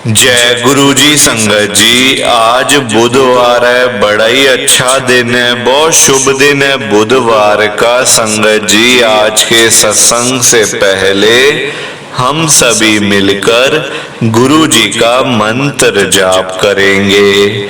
जय गुरु जी। संगत जी, आज बुधवार है, बड़ा ही अच्छा दिन है, बहुत शुभ दिन है बुधवार का। संगत जी, आज के सत्संग से पहले हम सभी मिलकर गुरु जी का मंत्र जाप करेंगे।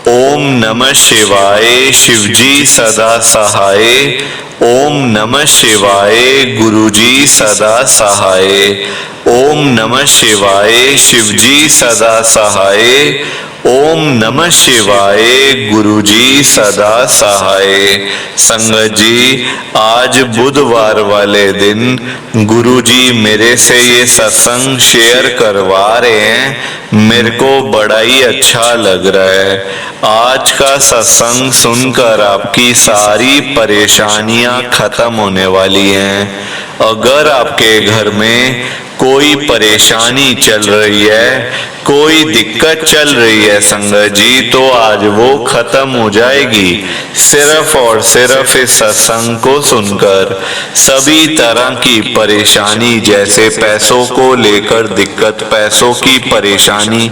ओम नमः शिवाय, शिव जी सदा सहाय। ओम नमः शिवाय, गुरु जी सदा सहाय। ओम नमः शिवाय, शिव जी सदा सहाय। ओम नमः शिवाय, गुरु जी सदा सहाय। संगत जी, आज बुधवार वाले दिन गुरु जी मेरे से ये सत्संग शेयर करवा रहे हैं। मेरे को बड़ा ही अच्छा लग रहा है। आज का सत्संग सुनकर आपकी सारी परेशानियां खत्म होने वाली हैं। अगर आपके घर में कोई परेशानी चल रही है, कोई दिक्कत चल रही है संगत जी, तो आज वो खत्म हो जाएगी सिर्फ और सिर्फ इस सत्संग को सुनकर। सभी तरह की परेशानी, जैसे पैसों को लेकर दिक्कत, पैसों की परेशानी,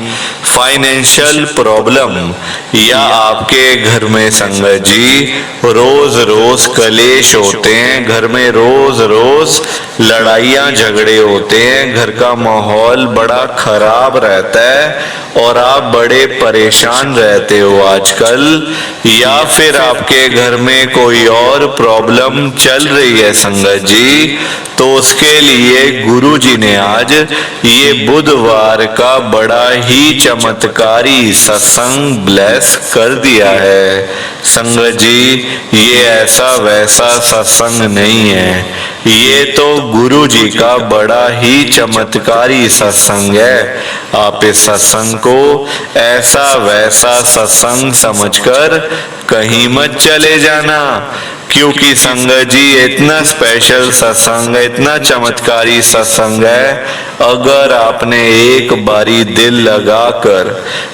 फाइनेंशियल प्रॉब्लम, या आपके घर में संगत जी रोज रोज कलेश होते हैं, घर में रोज रोज लड़ाइयाँ झगड़े होते हैं, घर का माहौल बड़ा खराब रहता है और आप बड़े परेशान रहते हो आजकल, या फिर आपके घर में कोई और प्रॉब्लम चल रही है संगत जी, तो उसके लिए गुरु जी ने आज ये बुधवार का बड़ा ही चमत्कारी सत्संग ब्लेस कर दिया है। संगत जी, ये ऐसा वैसा सत्संग नहीं है, ये तो गुरु जी का बड़ा ही चमत्कारी सत्संग है। आप इस सत्संग को ऐसा वैसा सत्संग समझकर कहीं मत चले जाना, क्योंकि संगत जी इतना स्पेशल सत्संग है, इतना चमत्कारी सत्संग है। अगर आपने एक बारी दिल लगाकर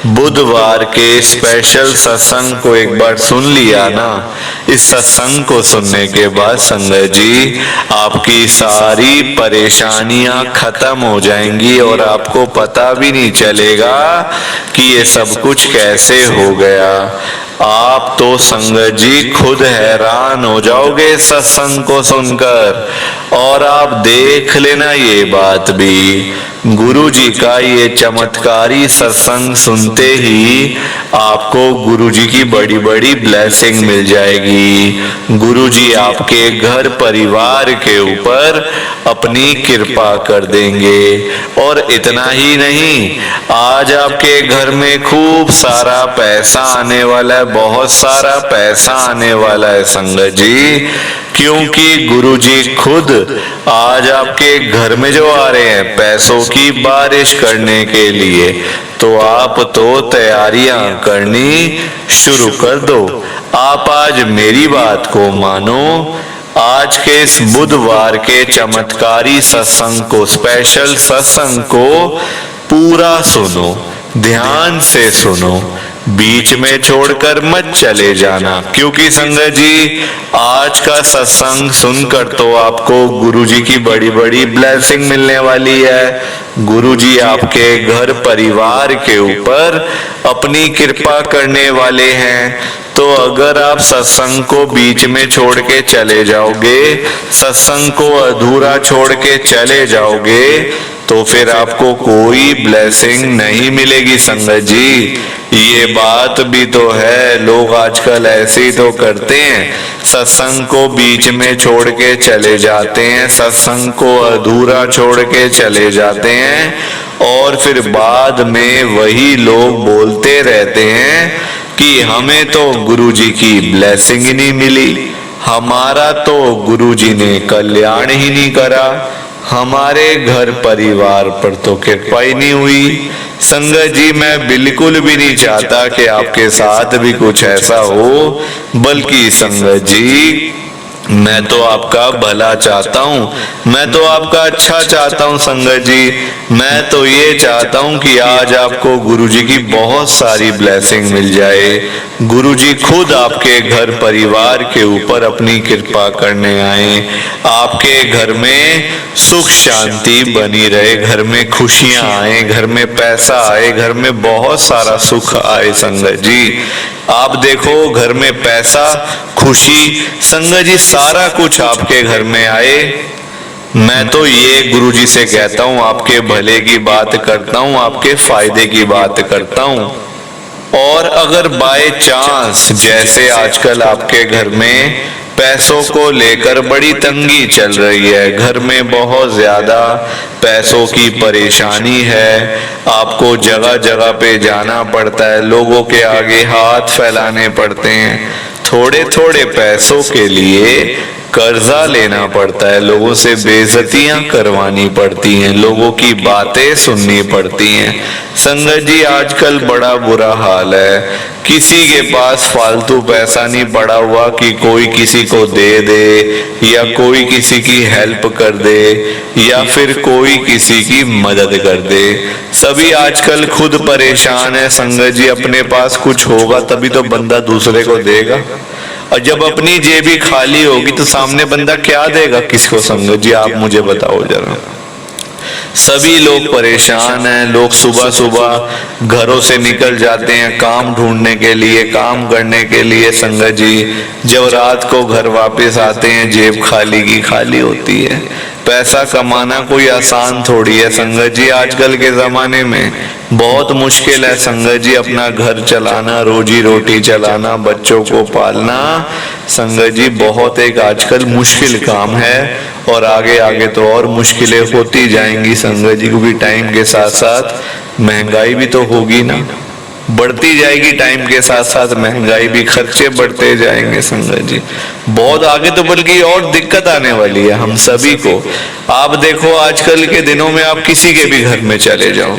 बुधवार के स्पेशल सत्संग को एक बार सुन लिया ना, इस सत्संग को सुनने के बाद संगत जी आपकी सारी परेशानियां खत्म हो जाएंगी और आपको पता भी नहीं चलेगा कि ये सब कुछ कैसे हो गया। आप तो संगत जी खुद हैरान हो जाओगे सत्संग को सुनकर। और आप देख लेना ये बात भी, गुरु जी का ये चमत्कारी सत्संग सुनते ही आपको गुरु जी की बड़ी बड़ी ब्लेसिंग मिल जाएगी। गुरु जी आपके घर परिवार के ऊपर अपनी कृपा कर देंगे। और इतना ही नहीं, आज आपके घर में खूब सारा पैसा आने वाला है, बहुत सारा पैसा आने वाला है संगत जी, क्योंकि गुरु जी खुद आज आपके घर में जो आ रहे हैं पैसों की बारिश करने के लिए। तो आप तो तैयारियां करनी शुरू कर दो। आप आज मेरी बात को मानो, आज के इस बुधवार के चमत्कारी सत्संग को, स्पेशल सत्संग को पूरा सुनो, ध्यान से सुनो, बीच में छोड़कर मत चले जाना, क्योंकि संगत जी आज का सत्संग सुनकर तो आपको गुरु जी की बड़ी बड़ी ब्लेसिंग मिलने वाली है। गुरु जी आपके घर परिवार के ऊपर अपनी कृपा करने वाले हैं। तो अगर आप सत्संग को बीच में छोड़ के चले जाओगे, सत्संग को अधूरा छोड़ के चले जाओगे, तो फिर आपको कोई ब्लेसिंग नहीं मिलेगी संगत जी। ये बात भी तो है, लोग आजकल ऐसे ही तो करते हैं, सत्संग को बीच में छोड़ के चले जाते हैं, सत्संग को अधूरा छोड़ के चले जाते हैं, और फिर बाद में वही लोग बोलते रहते हैं कि हमें तो गुरु जी की ब्लेसिंग ही नहीं मिली, हमारा तो गुरु जी ने कल्याण ही नहीं करा, हमारे घर परिवार पर तो कृपा ही नहीं हुई। संगत जी, मैं बिल्कुल भी नहीं चाहता कि आपके साथ भी कुछ ऐसा हो, बल्कि संगत जी मैं तो आपका भला चाहता हूँ, मैं तो आपका अच्छा चाहता हूँ संगत जी। मैं तो ये चाहता हूँ कि आज आपको गुरुजी की बहुत सारी ब्लेसिंग मिल जाए। गुरुजी खुद आपके घर परिवार के ऊपर अपनी कृपा करने आए, आपके घर में सुख शांति बनी रहे, घर में खुशियां आए, घर में पैसा आए, घर में बहुत सारा सुख आए संगत जी। आप देखो घर में पैसा, खुशी, संगत जी सारा कुछ आपके घर में आए। मैं तो ये गुरुजी से कहता हूँ, आपके भले की बात करता हूँ, आपके फायदे की बात करता हूँ। और अगर बाय चांस जैसे आजकल आपके घर में पैसों को लेकर बड़ी तंगी चल रही है, घर में बहुत ज्यादा पैसों की परेशानी है, आपको जगह जगह पे जाना पड़ता है, लोगों के आगे हाथ फैलाने पड़ते हैं, थोड़े थोड़े पैसों के लिए कर्जा लेना पड़ता है, लोगों से बेइज्जतियां करवानी पड़ती हैं, लोगों की बातें सुननी पड़ती हैं। संगत जी आजकल बड़ा बुरा हाल है, किसी के पास फालतू पैसा नहीं पड़ा हुआ कि कोई किसी को दे दे या कोई किसी की हेल्प कर दे या फिर कोई किसी की मदद कर दे। सभी आजकल खुद परेशान है संगत जी, अपने पास कुछ होगा तभी तो बंदा दूसरे को देगा, और जब अपनी जेबी खाली होगी तो सामने बंदा क्या देगा किसको संगत जी, आप मुझे बताओ जरा। सभी लोग परेशान हैं, लोग सुबह सुबह घरों से निकल जाते हैं काम ढूंढने के लिए, काम करने के लिए संगत जी, जब रात को घर वापस आते हैं जेब खाली की खाली होती है। पैसा कमाना कोई आसान थोड़ी है संगत जी, आजकल के जमाने में बहुत मुश्किल है संगत जी, अपना घर चलाना, रोजी रोटी चलाना, बच्चों को पालना संगत जी बहुत एक आजकल मुश्किल काम है। और आगे आगे तो और मुश्किलें होती जाएंगी संगत जी, क्योंकि टाइम के साथ साथ महंगाई भी तो होगी ना, बढ़ती जाएगी, टाइम के साथ साथ महंगाई भी, खर्चे बढ़ते जाएंगे संगत जी, बहुत आगे तो बल्कि और दिक्कत आने वाली है हम सभी को। आप देखो आजकल के दिनों में आप किसी के भी घर में चले जाओ,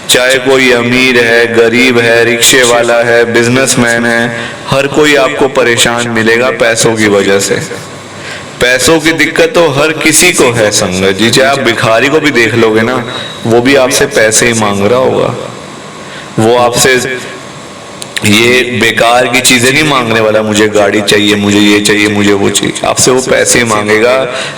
चाहे कोई अमीर है, गरीब है, रिक्शे वाला है, बिजनेसमैन है, हर कोई आपको परेशान मिलेगा पैसों की वजह से। पैसों की दिक्कत तो हर किसी को है संगत जी, चाहे आप भिखारी को भी देख लोगे ना, वो भी आपसे पैसे ही मांग रहा होगा, वो आपसे ये बेकार की चीजें नहीं मांगने वाला, मुझे गाड़ी चाहिए, मुझे ये चाहिए, मुझे वो चाहिए, आपसे वो पैसे ही मांगेगा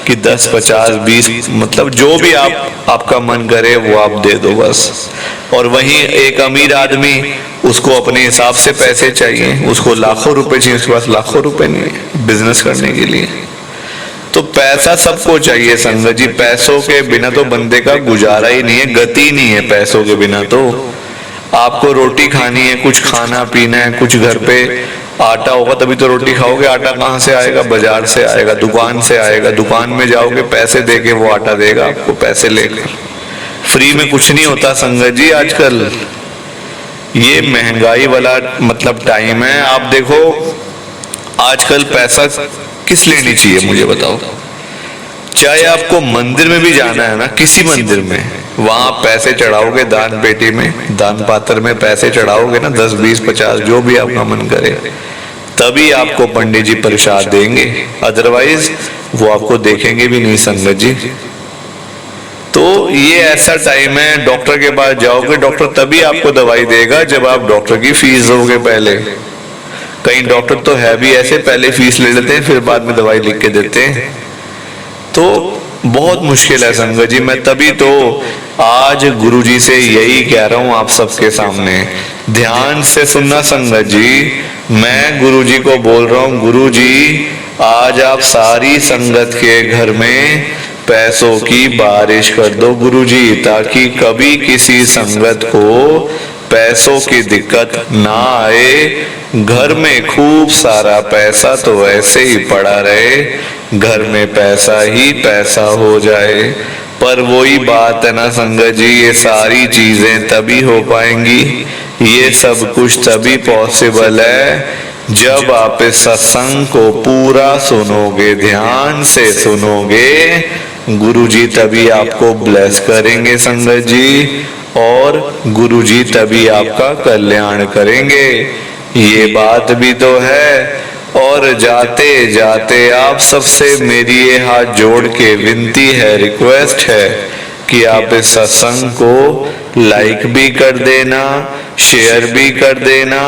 कि 10, 50, 20 मतलब जो भी आपका मन करे वो आप दे दो बस। और वहीं एक अमीर आदमी, उसको अपने हिसाब से पैसे चाहिए, उसको लाखों रुपए चाहिए, उसके पास लाखों रुपए नहीं है बिजनेस करने के लिए। तो पैसा सबको चाहिए संगत जी, पैसों के बिना तो बंदे का गुजारा ही नहीं है, गति नहीं है पैसों के बिना। तो आपको रोटी खानी है, कुछ खाना पीना है, कुछ घर पे आटा होगा तभी तो रोटी खाओगे, आटा कहाँ से आएगा, बाजार से आएगा, दुकान से आएगा, दुकान में जाओगे पैसे देके वो आटा देगा आपको, पैसे लेकर। फ्री में कुछ नहीं होता संगत जी आजकल, ये महंगाई वाला मतलब टाइम है। आप देखो आजकल पैसा किस लिए नहीं चाहिए मुझे बताओ, चाहे आपको मंदिर में भी जाना है ना, किसी मंदिर में, वहां पैसे चढ़ाओगे दान पेटी में, दान पात्र में पैसे चढ़ाओगे ना, 10, 20, 50 जो भी आपका मन करे, तभी आपको पंडित जी प्रसाद देंगे, अदरवाइज वो आपको देखेंगे भी नहीं संगत जी। तो ये ऐसा टाइम है, डॉक्टर के पास जाओगे, डॉक्टर तभी आपको दवाई देगा जब आप डॉक्टर की फीस दोगे पहले। कई डॉक्टर तो है भी ऐसे, पहले फीस ले लेते हैं फिर बाद में दवाई लिख के देते हैं। तो बहुत मुश्किल है संगत जी, मैं तभी तो आज गुरुजी से यही कह रहा हूं आप सबके सामने, ध्यान से सुनना संगत जी, मैं गुरुजी को बोल रहा हूं, गुरुजी आज आप सारी संगत के घर में पैसों की बारिश कर दो गुरुजी, ताकि कभी किसी संगत को पैसों की दिक्कत ना आए, घर में खूब सारा पैसा तो ऐसे ही पड़ा रहे, घर में पैसा ही पैसा हो जाए। पर वही बात है ना संगत जी, ये सारी चीजें तभी हो पाएंगी, ये सब कुछ तभी पॉसिबल है जब आप इस सत्संग को पूरा सुनोगे, ध्यान से सुनोगे, गुरुजी तभी आपको ब्लेस करेंगे संगत जी, और गुरुजी तभी आपका कल्याण करेंगे। ये बात भी तो है, और जाते जाते आप सबसे मेरी ये हाथ जोड़ के विनती है, रिक्वेस्ट है कि आप इस सत्संग को लाइक भी कर देना, शेयर भी कर देना।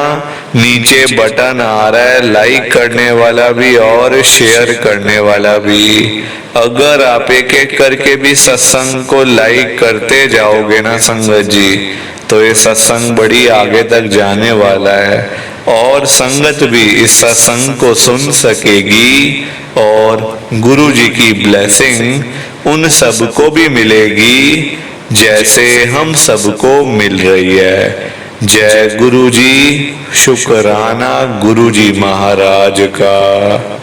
नीचे बटन आ रहा है लाइक करने वाला भी और शेयर करने वाला भी। अगर आप एक एक करके भी सत्संग को लाइक करते जाओगे ना संगत जी, तो ये सत्संग बड़ी आगे तक जाने वाला है और संगत भी इस सत्संग को सुन सकेगी और गुरु जी की ब्लेसिंग उन सबको भी मिलेगी जैसे हम सबको मिल रही है। जय गुरु जी, शुक्राना गुरु जी महाराज का।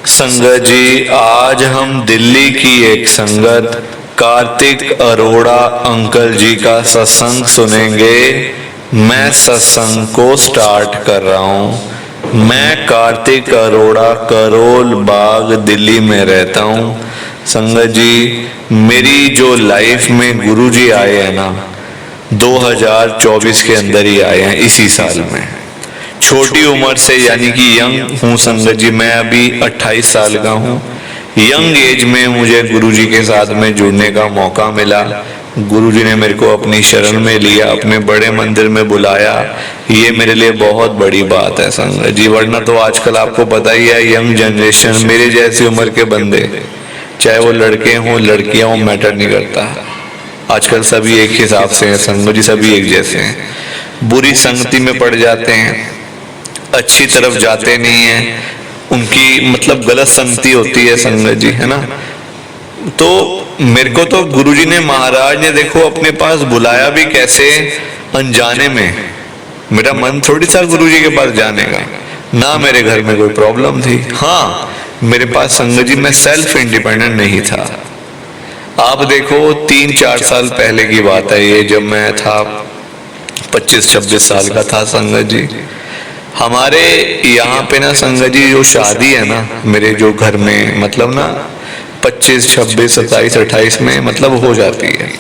संगत जी, आज हम दिल्ली की एक संगत कार्तिक अरोड़ा अंकल जी का सत्संग सुनेंगे। मैं सत्संग को स्टार्ट कर रहा हूँ। मैं कार्तिक अरोड़ा, करोल बाग, दिल्ली में रहता हूँ। संगत जी, मेरी जो लाइफ में गुरु जी आए हैं ना, 2024 के अंदर ही आए हैं, इसी साल में। छोटी उम्र से यानी कि यंग हूँ संगत जी, मैं अभी 28 साल का हूँ। यंग एज में मुझे गुरु जी के साथ में जुड़ने का मौका मिला। गुरु जी ने मेरे को अपनी शरण में लिया, अपने बड़े मंदिर में बुलाया। ये मेरे लिए बहुत बड़ी बात है संगत जी, वरना तो आजकल आपको पता ही है, यंग जनरेशन, मेरे जैसी उम्र के बंदे, चाहे वो लड़के हों लड़कियां हों, मैटर नहीं करता। आजकल सभी एक हिसाब से हैं संगत जी, सभी एक जैसे हैं। बुरी संगति में पड़ जाते हैं, अच्छी तरफ जाते नहीं हैं, उनकी मतलब गलत संगति होती है संगत जी, है ना। तो मेरे को तो गुरुजी ने, महाराज ने देखो अपने पास बुलाया भी कैसे, अनजाने में। मेरा मन थोड़ी था गुरुजी के पास जाने का, ना मेरे घर में कोई प्रॉब्लम थी। हाँ, मेरे पास संगत जी मैं सेल्फ इंडिपेंडेंट नहीं था। आप देखो 3-4 साल पहले की बात है ये, जब मैं था 25-26 साल का था संगत जी। हमारे यहाँ पे ना संगत जी जो शादी है ना मेरे जो घर में, मतलब ना 25, 26, 27, 28 में मतलब हो जाती है।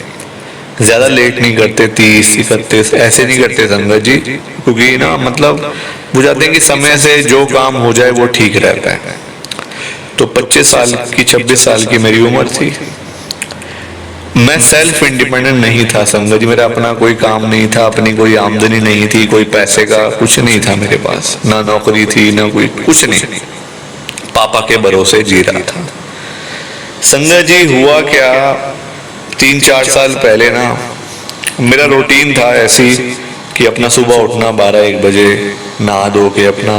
ज्यादा लेट नहीं करते, 30, 31 ऐसे नहीं करते संगत जी, क्योंकि ना मतलब बुझाते हैं कि समय से जो काम हो जाए वो ठीक रहता है। तो 25 साल की, 26 साल की मेरी उम्र थी। मैं सेल्फ इंडिपेंडेंट नहीं था संगत जी, मेरा अपना कोई काम नहीं था, अपनी कोई आमदनी नहीं थी, कोई पैसे का कुछ नहीं था मेरे पास, ना नौकरी थी ना कोई कुछ नहीं। पापा के भरोसे जी रहा था संगत जी। हुआ क्या, 3-4 साल पहले ना मेरा रूटीन था ऐसी कि अपना सुबह उठना 12-1 बजे, नहा धो के अपना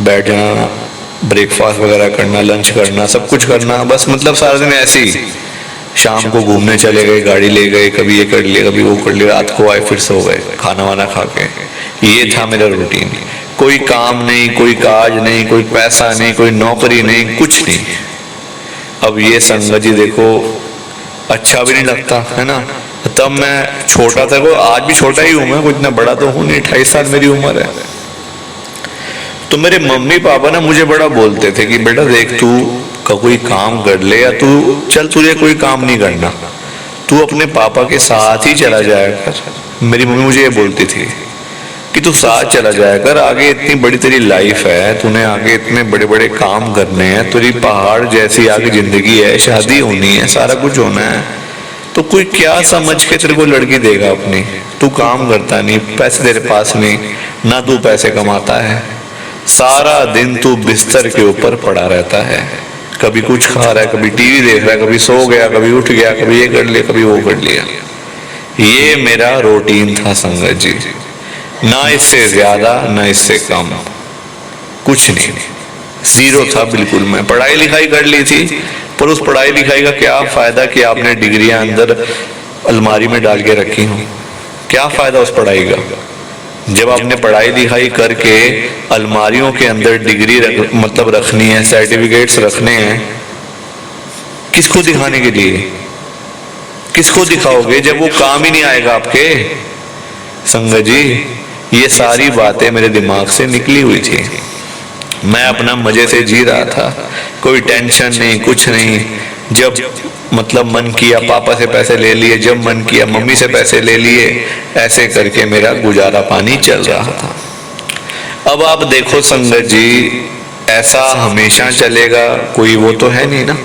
बैठ जाना, ब्रेकफास्ट वगैरह करना, लंच करना, सब कुछ करना, बस मतलब सारा दिन ऐसे ही। शाम को घूमने चले गए, गाड़ी ले गए, कभी ये कर लिया कभी वो कर लिया, रात को आए फिर सो गए खाना वाना खा के। ये था मेरा रूटीन। कोई काम नहीं, कोई काज नहीं, कोई पैसा नहीं, कोई नौकरी नहीं, कुछ नहीं। अब ये संगत जी देखो अच्छा भी नहीं लगता है ना। तब मैं छोटा था, आज भी छोटा ही हूं मैं, कोई इतना बड़ा तो हूं नहीं, 28 साल मेरी उम्र है। तो मेरे मम्मी पापा ना मुझे बड़ा बोलते थे कि बेटा देख, तू का कोई काम कर ले, या तू चल, तुझे कोई काम नहीं करना, तू अपने पापा के साथ ही चला जाया कर। मेरी मम्मी मुझे ये बोलती थी कि तू साथ चला जाया कर, आगे इतनी बड़ी तेरी लाइफ है, तूने आगे इतने बड़े बड़े काम करने हैं, तेरी पहाड़ जैसी आगे जिंदगी है, शादी होनी है, सारा कुछ होना है, तो कोई क्या समझ के तेरे को लड़की देगा अपनी। तू काम करता नहीं, पैसे तेरे पास नहीं, ना तू पैसे कमाता है, सारा दिन तू बिस्तर के ऊपर पड़ा रहता है, कभी कुछ खा रहा है, कभी टीवी देख रहा है, कभी सो गया, कभी उठ गया, कभी ये कर लिया, कभी वो कर लिया। ये मेरा रूटीन था संगत जी, ना इससे ज्यादा ना इससे कम, कुछ नहीं, जीरो था बिल्कुल। मैं पढ़ाई लिखाई कर ली थी, पर उस पढ़ाई लिखाई का क्या फायदा कि आपने डिग्रियां अंदर अलमारी में डाल के रखी हूं, क्या फायदा उस पढ़ाई का, जब आपने पढ़ाई लिखाई करके अलमारियों के अंदर डिग्री मतलब रखनी है, सर्टिफिकेट्स रखने हैं, किसको दिखाने के लिए, किसको दिखाओगे जब वो काम ही नहीं आएगा आपके। संगत जी, ये सारी बातें मेरे दिमाग से निकली हुई थी। मैं अपना मजे से जी रहा था, कोई टेंशन नहीं, कुछ नहीं। जब मतलब मन किया पापा से पैसे ले लिए, जब मन किया मम्मी से पैसे ले लिए, ऐसे करके मेरा गुजारा पानी चल रहा था। अब आप देखो संगत जी, ऐसा हमेशा चलेगा? कोई वो तो है नहीं ना।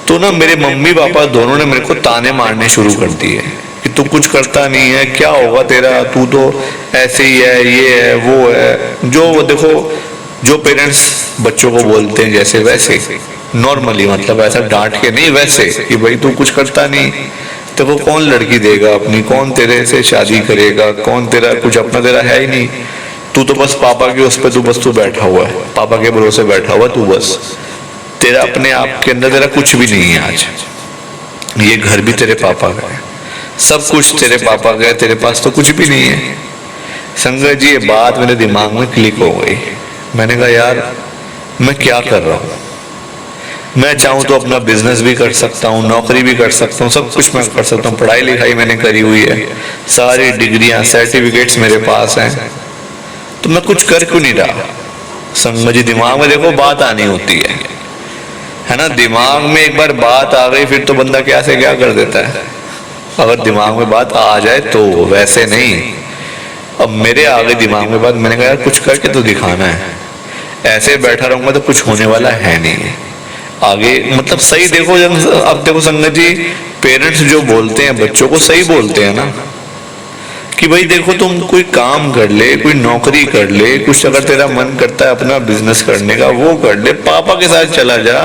तो ना मेरे मम्मी पापा दोनों ने मेरे को ताने मारने शुरू कर दिए कि तू कुछ करता नहीं है, क्या होगा तेरा, तू तो ऐसे ही है, ये है वो है। जो वो देखो, जो पेरेंट्स बच्चों को बोलते हैं जैसे वैसे, नॉर्मली, मतलब ऐसा डांट के नहीं, वैसे कि भाई तू कुछ करता नहीं तो वो कौन लड़की देगा अपनी, कौन तेरे से शादी करेगा, कौन तेरा कुछ अपना तेरा है ही नहीं, तू तो बस पापा के उस पे तू बैठा हुआ है, पापा के भरोसे बैठा हुआ तू, बस तेरा अपने आप के अंदर तेरा कुछ भी नहीं है। आज ये घर भी तेरे पापा का है, सब कुछ तेरे पापा का है, तेरे पास तो कुछ भी नहीं है। संगत जी, ये बात मेरे दिमाग में क्लिक हो गई। मैंने कहा यार मैं क्या कर रहा हूँ, मैं चाहूँ तो अपना बिजनेस भी कर सकता हूँ, नौकरी भी कर सकता हूँ, सब कुछ मैं कर सकता हूँ, पढ़ाई लिखाई मैंने करी हुई है, सारी डिग्रियां सर्टिफिकेट्स मेरे पास हैं, तो मैं कुछ कर क्यों नहीं रहा। संगत जी, दिमाग में देखो बात आनी होती है ना। दिमाग में एक बार बात आ गई फिर तो बंदा क्या से क्या कर देता है, अगर दिमाग में बात आ जाए तो, वैसे नहीं। अब मेरे आ गई दिमाग में बात, मैंने कहा यार कुछ करके तो दिखाना है, ऐसे बैठा रहूंगा तो कुछ होने वाला है नहीं आगे। मतलब सही देखो, अब देखो संगत जी, पेरेंट्स जो बोलते हैं बच्चों को सही बोलते हैं ना, कि भाई देखो तुम कोई काम कर ले, कोई नौकरी कर ले, कुछ अगर तेरा मन करता है अपना बिजनेस करने का वो कर ले, पापा के साथ चला जा।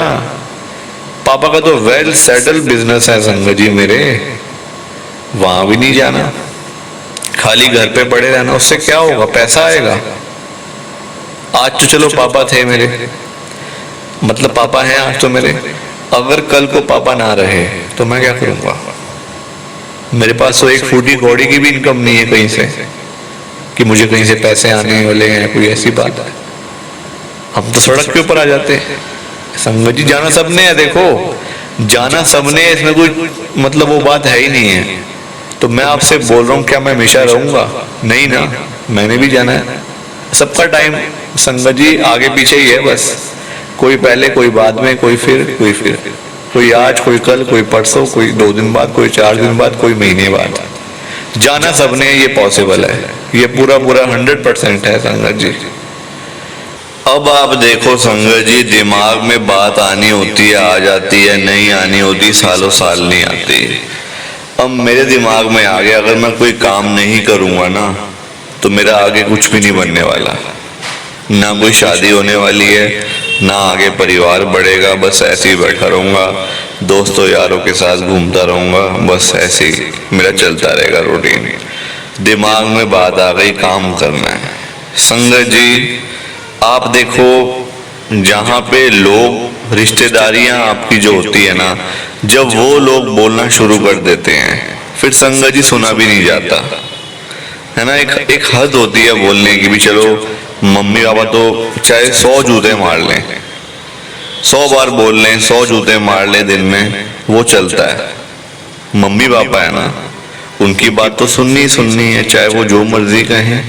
पापा का तो वेल सेटल बिजनेस है संगत जी मेरे, वहां भी नहीं जाना, खाली घर पे पड़े रहना, उससे क्या होगा, पैसा आएगा। आज तो चलो पापा थे मेरे, मतलब पापा हैं आज तो मेरे, अगर कल को पापा ना रहे तो मैं क्या करूंगा। मेरे पास तो एक फूटी कौड़ी की भी इनकम नहीं है कहीं से कि मुझे कहीं से पैसे आने वाले हैं, कोई ऐसी बात है। हम तो सड़क के ऊपर आ जाते हैं। संगत जी, जाना सबने है, देखो जाना सबने, इसमें कोई मतलब वो बात है ही नहीं है। तो मैं आपसे बोल रहा हूँ, क्या मैं हमेशा रहूंगा? नहीं ना, मैंने भी जाना है। सबका टाइम संगत जी आगे पीछे ही है, बस कोई पहले, कोई बाद में, कोई फिर, कोई आज, कोई कल, कोई परसों, कोई 2 दिन बाद, कोई 4 दिन बाद, कोई महीने बाद। जाना सबने, ये पॉसिबल है, ये पूरा 100% है संगत जी। अब आप देखो संगत जी, दिमाग में बात आनी होती है आ जाती है, नहीं आनी होती सालों साल नहीं आती। अब मेरे दिमाग में आ गया, अगर मैं कोई काम नहीं करूंगा ना तो मेरा आगे कुछ भी नहीं बनने वाला, ना कोई शादी होने वाली है, ना आगे परिवार बढ़ेगा, बस ऐसे ही बैठा रहूंगा, दोस्तों यारों के साथ घूमता रहूंगा, बस ऐसे ही मेरा चलता रहेगा रूटीन। दिमाग में बात आ गई, काम करना है। संगत जी, आप देखो जहाँ पे लोग, रिश्तेदारियां आपकी जो होती है ना, जब वो लोग बोलना शुरू कर देते हैं फिर संगत जी सुना भी नहीं जाता है ना। एक हद होती है बोलने की भी। चलो मम्मी पापा तो चाहे 100 जूते मार लें, 100 बार बोल लें, 100 जूते मार लें दिन में, वो चलता है। मम्मी पापा है ना, उनकी बात तो सुननी है, चाहे वो जो मर्जी कहें,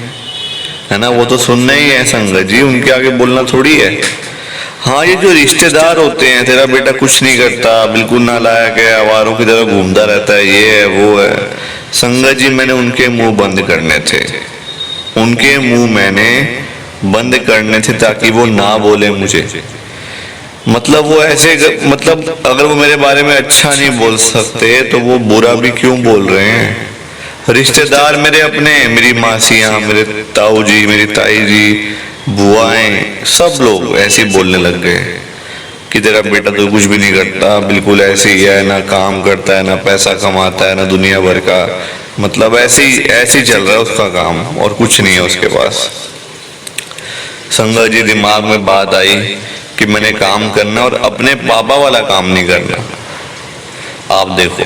है ना, वो तो सुनना ही है संगत जी, उनके आगे बोलना थोड़ी है। हाँ, ये जो रिश्तेदार होते हैं, तेरा बेटा कुछ नहीं करता, बिल्कुल नालायक है, आवारों की तरह घूमता रहता है, ये है वो है, संगत जी मैंने उनके मुंह बंद करने थे, उनके मुंह मैंने बंद करने थे ताकि वो ना बोले मुझे। मतलब वो ऐसे, मतलब अगर वो मेरे बारे में अच्छा नहीं बोल सकते तो वो बुरा भी क्यों बोल रहे हैं। रिश्तेदार मेरे अपने, मेरी मासियां, मेरे ताऊ जी, मेरी ताई जी, बुआएं, सब लोग ऐसे ही बोलने लग गए कि तेरा बेटा तो कुछ भी नहीं करता, बिल्कुल ऐसे ही है, ना काम करता है, ना पैसा कमाता है, ना दुनिया भर का, मतलब ऐसे ही चल रहा है उसका काम और कुछ नहीं है उसके पास। संगत जी, दिमाग में बात आई कि मैंने काम करना और अपने पापा वाला काम नहीं करना। आप देखो,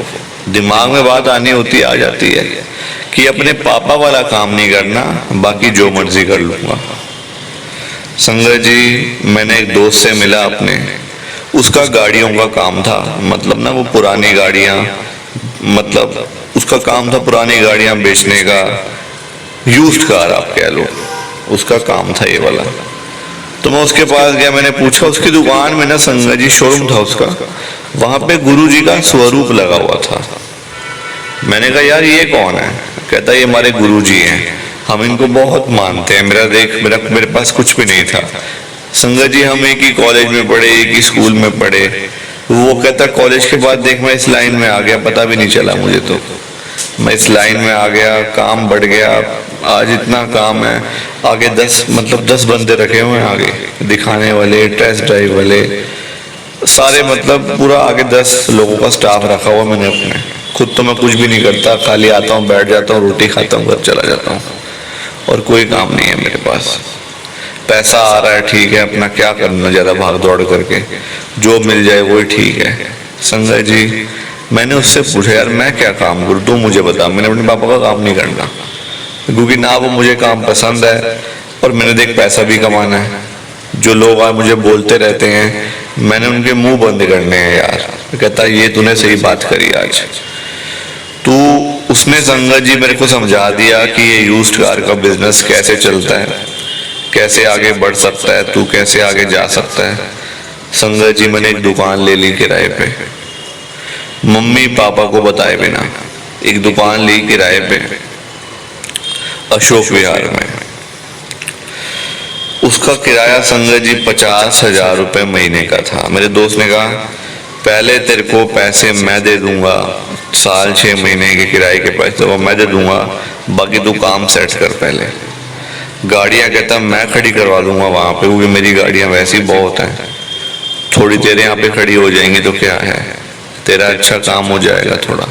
दिमाग में बात आनी होती आ जाती है कि अपने पापा वाला काम नहीं करना, बाकी जो मर्जी कर लूंगा। संगत जी, मैंने एक दोस्त से मिला अपने, उसका गाड़ियों का काम था, मतलब ना वो पुरानी गाड़ियां, मतलब उसका काम था पुरानी गाड़ियां बेचने का, यूज्ड कार आप कह लो, उसका काम था ये वाला। तो मैं उसके पास गया, मैंने पूछा, उसकी दुकान में ना संगत जी, शोरूम था उसका, वहां पे गुरुजी का स्वरूप लगा हुआ था। मैंने कहा यार ये कौन है? कहता ये हमारे गुरुजी हैं। हम इनको बहुत मानते हैं। मेरे पास कुछ भी नहीं था। संगत जी हम एक ही कॉलेज में पढ़े, एक ही स्कूल में पढ़े। वो कहता कॉलेज के बाद देख मैं इस लाइन में आ गया, पता भी नहीं चला मुझे। तो मैं इस लाइन में आ गया, काम बढ़ गया, आज इतना काम है। आगे 10 बंदे रखे हुए हैं आगे दिखाने वाले, टेस्ट ड्राइव वाले, सारे पूरा आगे 10 लोगों का स्टाफ रखा हुआ मैंने अपने। खुद तो मैं कुछ भी नहीं करता, खाली आता हूँ, बैठ जाता हूँ, रोटी खाता हूँ, घर चला जाता हूँ, और कोई काम नहीं है मेरे पास। पैसा आ रहा है ठीक है, अपना क्या करना ज़्यादा भाग दौड़ करके, जो मिल जाए वही ठीक है। संगत जी मैंने उससे पूछा यार मैं क्या काम करूँ, तू मुझे बता। मैंने अपने पापा का काम नहीं करना, क्योंकि ना वो मुझे काम पसंद है, और मैंने देख पैसा भी कमाना है। जो लोग आज मुझे बोलते रहते हैं मैंने उनके मुंह बंद करने हैं यार। कहता ये तूने सही बात करी आज। तो उसने संगत जी मेरे को समझा दिया कि ये यूज्ड कार का बिजनेस कैसे चलता है, कैसे आगे बढ़ सकता है, तू कैसे आगे जा सकता है। संगत जी मैंने एक दुकान ले ली किराए पे, मम्मी पापा को बताए बिना एक दुकान ली किराए पे अशोक विहार में। उसका किराया संगत जी 50,000 रुपये महीने का था। मेरे दोस्त ने कहा पहले तेरे को पैसे मैं दे दूंगा, साल 6 महीने के किराए के पैसे तो मैं दे दूंगा, बाकी तू काम सेट कर पहले। गाड़ियां कहता मैं खड़ी करवा दूंगा वहां पे, क्योंकि मेरी गाड़ियां वैसी बहुत हैं, थोड़ी तेरे यहाँ पे खड़ी हो जाएंगी तो क्या है, तेरा अच्छा काम हो जाएगा थोड़ा।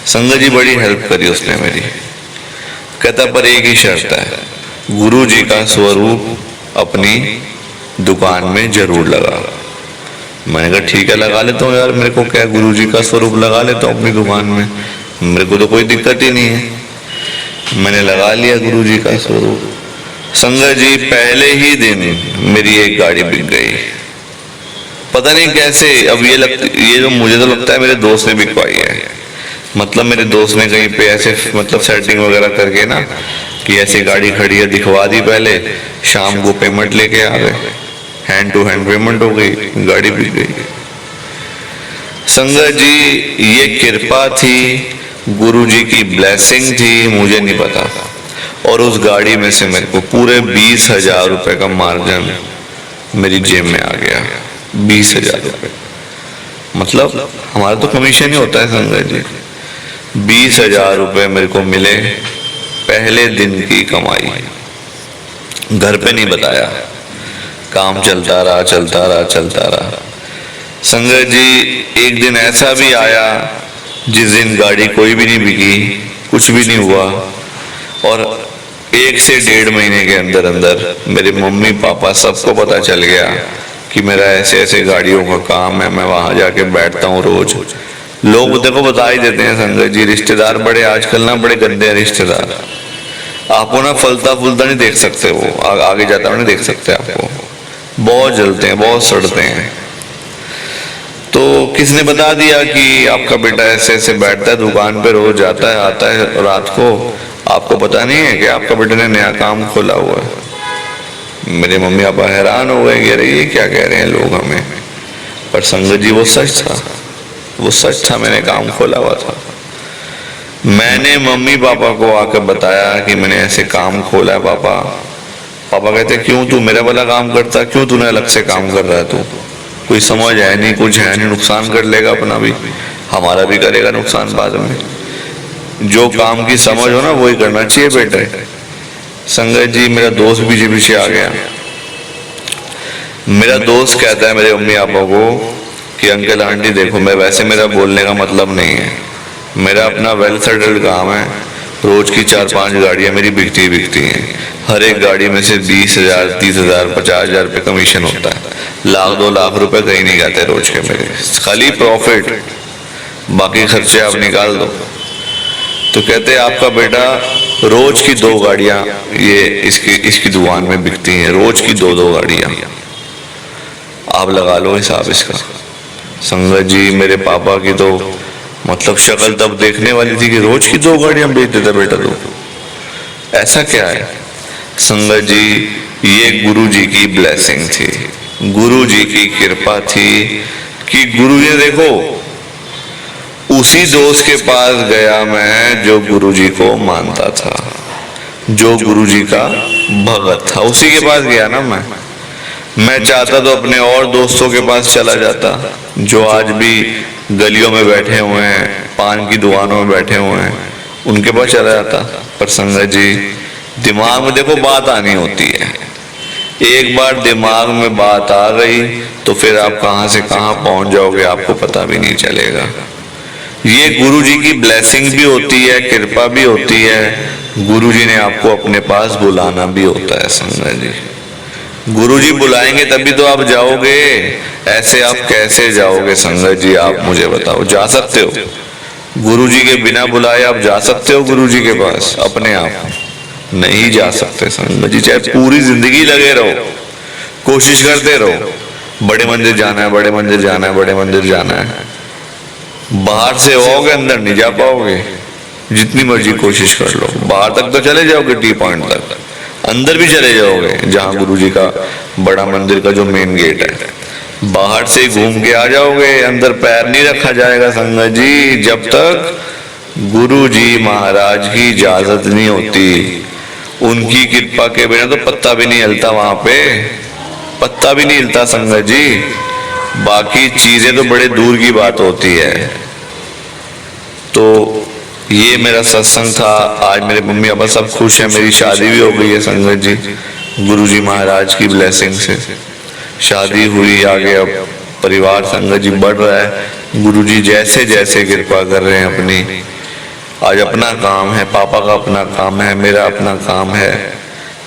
संगत जी बड़ी हेल्प करी उसने मेरी। कहता पर एक ही शर्त है, गुरु जी का स्वरूप अपनी दुकान में जरूर लगा। मैंने कहा ठीक है लगा लेता हूँ यार, मेरे को क्या, गुरु जी का स्वरूप लगा लेता हूँ अपनी दुकान में, मेरे को तो कोई दिक्कत ही नहीं है। मैंने लगा लिया गुरु जी का स्वरूप। संगत जी पहले ही दिन मेरी एक गाड़ी बिक गई, पता नहीं कैसे। अब ये जो मुझे तो लगता है मेरे दोस्त ने बिकवाई है। मेरे दोस्त ने कहीं पे ऐसे सेटिंग वगैरह करके ना कि ऐसी गाड़ी खड़ी है दिखवा दी, पहले शाम को पेमेंट लेके आ गए, हैंड टू हैंड पेमेंट हो गई, गाड़ी बिक गई। संगत जी ये कृपा थी, गुरु जी की ब्लेसिंग थी, मुझे नहीं पता। और उस गाड़ी में से मेरे को पूरे 20,000 रुपए का मार्जिन मेरी जेब में आ गया। 20,000 रुपये हमारा तो कमीशन ही होता है संगत जी। 20,000 रुपये मेरे को मिले, पहले दिन की कमाई। घर पे नहीं बताया, काम चलता रहा चलता रहा चलता रहा। संगत जी एक दिन ऐसा भी आया जिस दिन गाड़ी कोई भी नहीं बिकी, कुछ भी नहीं हुआ, और 1 से 1.5 महीने के अंदर अंदर मेरे मम्मी पापा सबको पता चल गया कि मेरा ऐसे ऐसे गाड़ियों का काम है, मैं वहां जाके बैठता हूँ रोज। लोग देखो बता ही देते हैं संगत जी, रिश्तेदार बड़े आजकल ना बड़े गंदे हैं रिश्तेदार। आपको ना फलता फूलता नहीं देख सकते, वो आगे जाता नहीं देख सकते, आपको बहुत जलते हैं, बहुत सड़ते हैं। तो किसने बता दिया कि आपका बेटा ऐसे ऐसे बैठता है दुकान पे, रोज जाता है आता है रात को, आपको पता नहीं है कि आपका बेटे ने नया काम खोला हुआ है। मेरे मम्मी पापा हैरान हो गए कि अरे ये क्या कह रहे हैं लोग हमें। पर संगत जी वो सच था, वो सच था, मैंने काम खोला हुआ था। मैंने मम्मी पापा को आकर बताया कि मैंने ऐसे काम खोला है पापा। पापा कहते क्यों, तू मेरा वाला काम करता, क्यों तूने अलग से काम कर रहा है, तू कोई समझ है नहीं, कुछ है नहीं, नुकसान कर लेगा अपना भी, हमारा भी करेगा नुकसान बाद में। जो काम की समझ हो ना वही करना चाहिए बेटे। संगत जी मेरा दोस्त पीछे आ गया। मेरा दोस्त कहता है मेरे मम्मी पापा को कि अंकल आंटी देखो, मैं वैसे मेरा बोलने का मतलब नहीं है, मेरा अपना वेल सेटल्ड काम है, रोज की 4-5 गाड़ियां मेरी बिकती हैं। हर एक गाड़ी में से 20,000, 30,000, 50,000 रुपये कमीशन होता है। 1-2 लाख रुपए कहीं नहीं जाते रोज के मेरे, खाली प्रॉफिट, बाकी खर्चे आप निकाल दो। तो कहते आपका बेटा रोज की 2 गाड़ियां ये इसकी दुकान में बिकती हैं, रोज की 2-2 गाड़ियां, आप लगा लो हिसाब इसका। संगत जी मेरे पापा की तो शक्ल तब देखने वाली थी कि रोज की 2 गाड़ियां बेच देता बेटा तो, ऐसा क्या है। संगत जी ये गुरु जी की ब्लेसिंग थी, गुरु जी की कृपा थी कि गुरु जी देखो उसी दोस्त के पास गया मैं जो गुरु जी को मानता था, जो गुरुजी का भगत था, उसी के पास गया ना मैं चाहता तो अपने और दोस्तों के पास चला जाता जो आज भी गलियों में बैठे हुए हैं, पान की दुकानों में बैठे हुए हैं, उनके पास चला जाता। पर संगत जी, दिमाग में देखो बात आनी होती है, एक बार दिमाग में बात आ गई तो फिर आप कहां से कहां पहुंच जाओगे आपको पता भी नहीं चलेगा। ये गुरु जी की ब्लेसिंग भी होती है, कृपा भी होती है, गुरु जी ने आपको अपने पास बुलाना भी होता है। संगत जी, गुरु जी बुलाएंगे तभी तो आप जाओगे, ऐसे आप कैसे जाओगे? संगत जी आप मुझे बताओ, जा सकते हो? गुरु जी के बिना बुलाए आप जा सकते हो गुरु जी के पास? अपने आप नहीं जा सकते संगत जी, चाहे पूरी जिंदगी लगे रहो, कोशिश करते रहो, बड़े मंदिर जाना है, बड़े मंदिर जाना है, बड़े मंदिर जाना है, बाहर से होगे अंदर नहीं जा पाओगे। जितनी मर्जी कोशिश कर लो, बाहर तक तो चले जाओगे, टी पॉइंट तक, अंदर भी चले जाओगे जहां गुरु जी का बड़ा मंदिर का जो मेन गेट है, बाहर से घूम के आ जाओगे, अंदर पैर नहीं रखा जाएगा संगत जी, जब तक गुरु जी महाराज की इजाजत नहीं होती। उनकी कृपा के बिना तो पत्ता भी नहीं हिलता, वहां पे पत्ता भी नहीं हिलता संगत जी। बाकी चीजें तो बड़े दूर की बात होती है। तो ये मेरा सत्संग था, आज मेरे मम्मी पापा सब खुश हैं, मेरी शादी भी हो गई है संगत जी, गुरुजी महाराज की ब्लेसिंग से शादी हुई, आगे अब परिवार संगत जी बढ़ रहा है, गुरुजी जैसे जैसे कृपा कर रहे हैं अपनी। आज अपना काम है, पापा का अपना काम है, मेरा अपना काम है।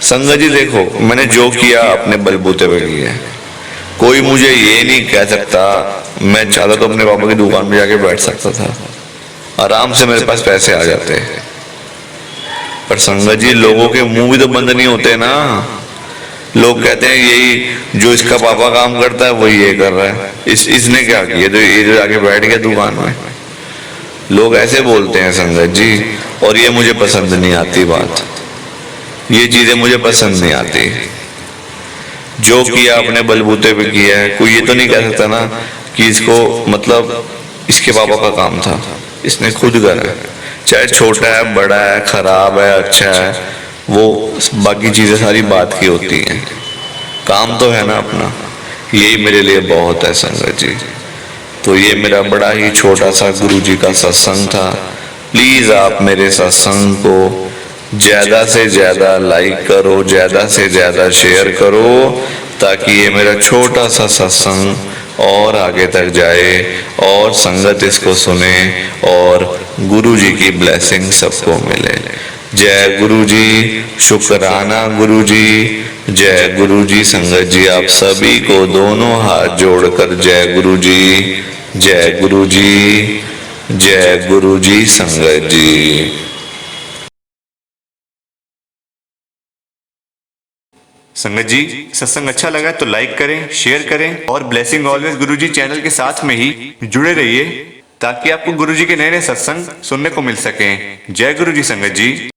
संगत जी देखो, मैंने जो किया अपने बलबूते पे किया है, कोई मुझे ये नहीं कह सकता। मैं चाहता तो अपने पापा की दुकान में जाके बैठ सकता था, आराम से मेरे पास पैसे आ जाते, पर संगत जी लोगों के मुंह भी तो बंद नहीं होते ना। लोग कहते हैं यही जो इसका पापा काम करता है वही ये कर रहा है, इसने क्या किया, तो ये जो जाके बैठ गया दुकान में। लोग ऐसे बोलते हैं संगत जी, और ये मुझे पसंद नहीं आती बात, ये चीजें मुझे पसंद नहीं आती। जो किया अपने बलबूते पे किया है, कोई ये तो नहीं कह सकता ना कि इसको मतलब इसके पापा का काम था, इसने खुद करा, चाहे छोटा है, बड़ा है, खराब है, अच्छा है, वो बाकी चीजें सारी बात की होती हैं, काम तो है ना अपना। यही मेरे लिए बहुत है संगत जी। तो ये मेरा बड़ा ही छोटा सा गुरु जी का सत्संग था। प्लीज आप मेरे सत्संग को ज्यादा से ज्यादा लाइक करो, ज्यादा से ज्यादा शेयर करो, ताकि ये मेरा छोटा सा सत्संग और आगे तक जाए और संगत इसको सुने और गुरु जी की ब्लेसिंग सबको मिले। जय गुरु जी, शुक्राना गुरु जी, जय गुरु जी। संगत जी आप सभी को दोनों हाथ जोड़कर जय गुरु जी, जय गुरु जी, जय गुरु जी। संगत जी संगत जी, सत्संग अच्छा लगा तो लाइक करें, शेयर करें और ब्लेसिंग ऑलवेज गुरुजी चैनल के साथ में ही जुड़े रहिए, ताकि आपको गुरुजी के नए नए सत्संग सुनने को मिल सकें। जय गुरुजी संगत जी।